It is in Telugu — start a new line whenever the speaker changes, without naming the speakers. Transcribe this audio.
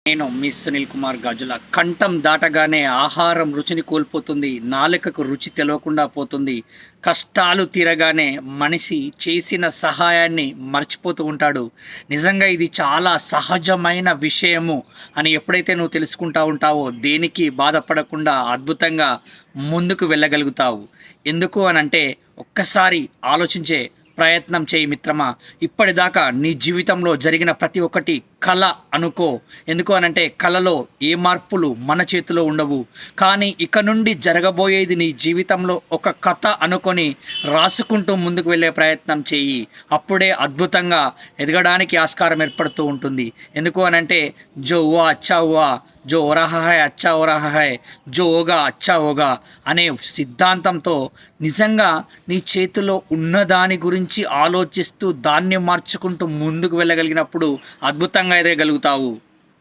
నేను మీ సునీల్ కుమార్ గాజుల. కంఠం దాటగానే ఆహారం రుచిని కోల్పోతుంది. నాలుకకు రుచి తెలవకుండా పోతుంది. కష్టాలు తీరగానే మనిషి చేసిన సహాయాన్ని మర్చిపోతూ ఉంటాడు. నిజంగా ఇది చాలా సహజమైన విషయము అని ఎప్పుడైతే నువ్వు తెలుసుకుంటా ఉంటావో దేనికి బాధపడకుండా అద్భుతంగా ముందుకు వెళ్ళగలుగుతావు. ఎందుకు అనంటే ఒక్కసారి ఆలోచించే ప్రయత్నం చేయి మిత్రమా. ఇప్పటిదాకా నీ జీవితంలో జరిగిన ప్రతి ఒక్కటి కళ అనుకో. ఎందుకు అనంటే కళలో ఏ మార్పులు మన చేతిలో ఉండవు. కానీ ఇక నుండి జరగబోయేది నీ జీవితంలో ఒక కథ అనుకొని రాసుకుంటూ ముందుకు వెళ్ళే ప్రయత్నం చేయి. అప్పుడే అద్భుతంగా ఎదగడానికి ఆస్కారం ఏర్పడుతూ ఉంటుంది. ఎందుకు అనంటే జో హువా అచ్చా హువా, జో హో రహా హై అచ్చా హో రహా హై, జో హోగా అచ్చా హోగా అనే సిద్ధాంతంతో నిజంగా నీ చేతిలో ఉన్నదాని గురించి ఆలోచిస్తూ దాన్ని మార్చుకుంటూ ముందుకు వెళ్ళగలిగినప్పుడు అద్భుతంగా ఎదగలుగుతావు.